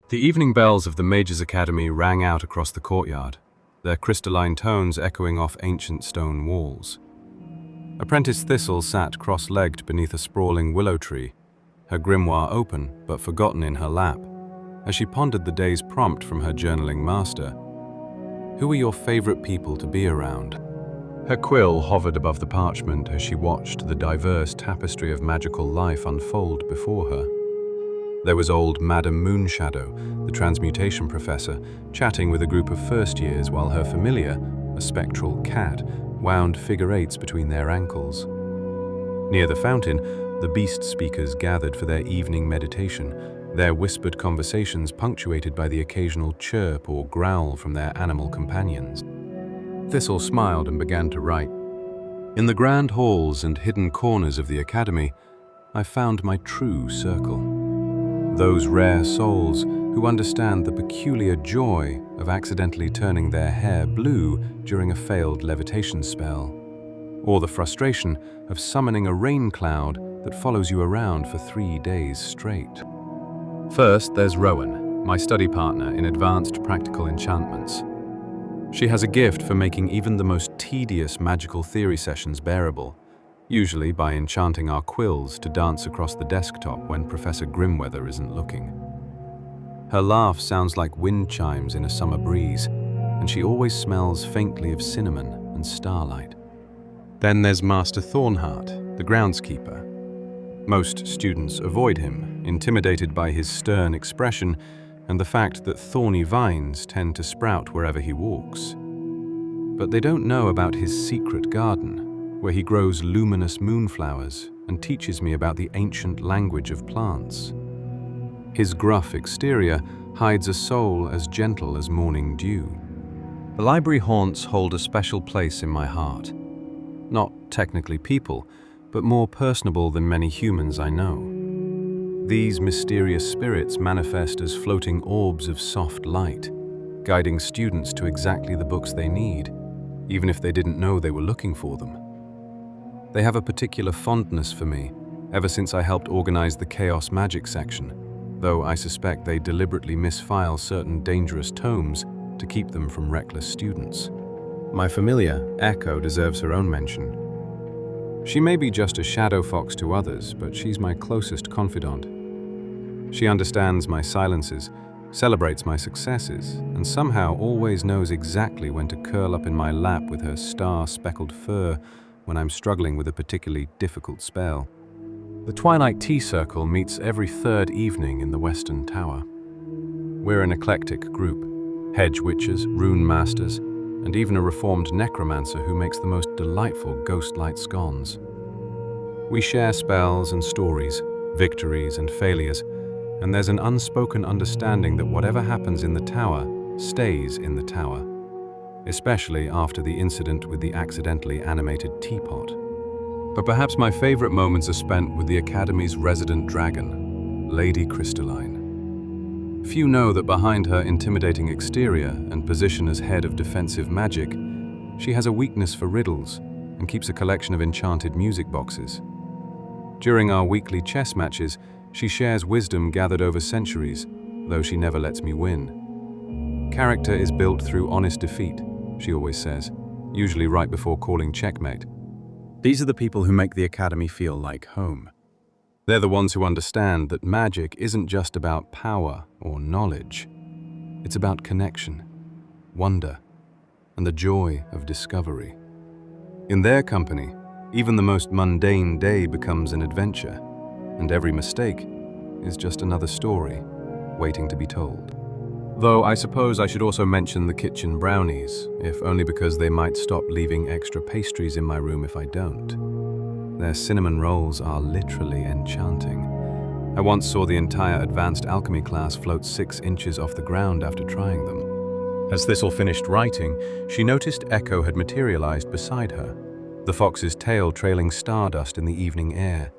The evening bells of the Mages' Academy rang out across the courtyard, their crystalline tones echoing off ancient stone walls. Apprentice Thistle sat cross-legged beneath a sprawling willow tree, her grimoire open but forgotten in her lap, as she pondered the day's prompt from her journaling master. Who are your favorite people to be around? Her quill hovered above the parchment as she watched the diverse tapestry of magical life unfold before her. There was old Madame Moonshadow, the transmutation professor, chatting with a group of first years while her familiar, a spectral cat, wound figure eights between their ankles. Near the fountain, the beast speakers gathered for their evening meditation, their whispered conversations punctuated by the occasional chirp or growl from their animal companions. Thistle smiled and began to write. In the grand halls and hidden corners of the academy, I found my true circle. Those rare souls who understand the peculiar joy of accidentally turning their hair blue during a failed levitation spell, or the frustration of summoning a rain cloud that follows you around for 3 days straight. First, there's Rowan, my study partner in advanced practical enchantments. She has a gift for making even the most tedious magical theory sessions bearable, usually by enchanting our quills to dance across the desktop when Professor Grimweather isn't looking. Her laugh sounds like wind chimes in a summer breeze, and she always smells faintly of cinnamon and starlight. Then there's Master Thornheart, the groundskeeper. Most students avoid him, intimidated by his stern expression and the fact that thorny vines tend to sprout wherever he walks. But they don't know about his secret garden, where he grows luminous moonflowers and teaches me about the ancient language of plants. His gruff exterior hides a soul as gentle as morning dew. The library haunts hold a special place in my heart. Not technically people, but more personable than many humans I know. These mysterious spirits manifest as floating orbs of soft light, guiding students to exactly the books they need, even if they didn't know they were looking for them. They have a particular fondness for me, ever since I helped organize the Chaos Magic section, though I suspect they deliberately misfile certain dangerous tomes to keep them from reckless students. My familiar, Echo, deserves her own mention. She may be just a shadow fox to others, but she's my closest confidant. She understands my silences, celebrates my successes, and somehow always knows exactly when to curl up in my lap with her star-speckled fur when I'm struggling with a particularly difficult spell. The Twilight Tea Circle meets every third evening in the Western Tower. We're an eclectic group, hedge witches, runemasters, and even a reformed necromancer who makes the most delightful ghost-light scones. We share spells and stories, victories and failures, and there's an unspoken understanding that whatever happens in the tower stays in the tower, especially after the incident with the accidentally animated teapot. But perhaps my favorite moments are spent with the Academy's resident dragon, Lady Crystalline. Few know that behind her intimidating exterior and position as head of defensive magic, she has a weakness for riddles and keeps a collection of enchanted music boxes. During our weekly chess matches, she shares wisdom gathered over centuries, though she never lets me win. Character is built through honest defeat, she always says, usually right before calling checkmate. These are the people who make the Academy feel like home. They're the ones who understand that magic isn't just about power or knowledge. It's about connection, wonder, and the joy of discovery. In their company, even the most mundane day becomes an adventure, and every mistake is just another story waiting to be told. Though I suppose I should also mention the kitchen brownies, if only because they might stop leaving extra pastries in my room if I don't. Their cinnamon rolls are literally enchanting. I once saw the entire advanced alchemy class float 6 inches off the ground after trying them. As Thistle finished writing, she noticed Echo had materialized beside her, the fox's tail trailing stardust in the evening air.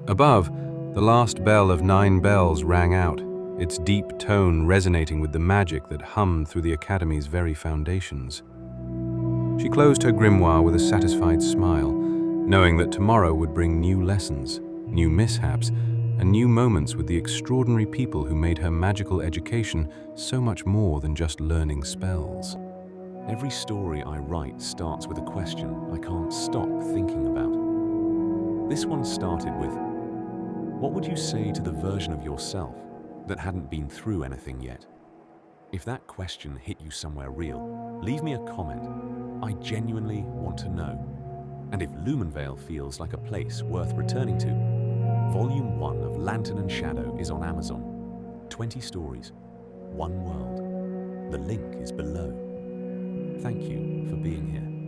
Above, the last bell of 9 bells rang out, its deep tone resonating with the magic that hummed through the Academy's very foundations. She closed her grimoire with a satisfied smile, knowing that tomorrow would bring new lessons, new mishaps, and new moments with the extraordinary people who made her magical education so much more than just learning spells. Every story I write starts with a question I can't stop thinking about. This one started with, what would you say to the version of yourself that hadn't been through anything yet? If that question hit you somewhere real, leave me a comment. I genuinely want to know. And if Lumenvale feels like a place worth returning to, Volume 1 of Lantern and Shadow is on Amazon. 20 stories, one world. The link is below. Thank you for being here.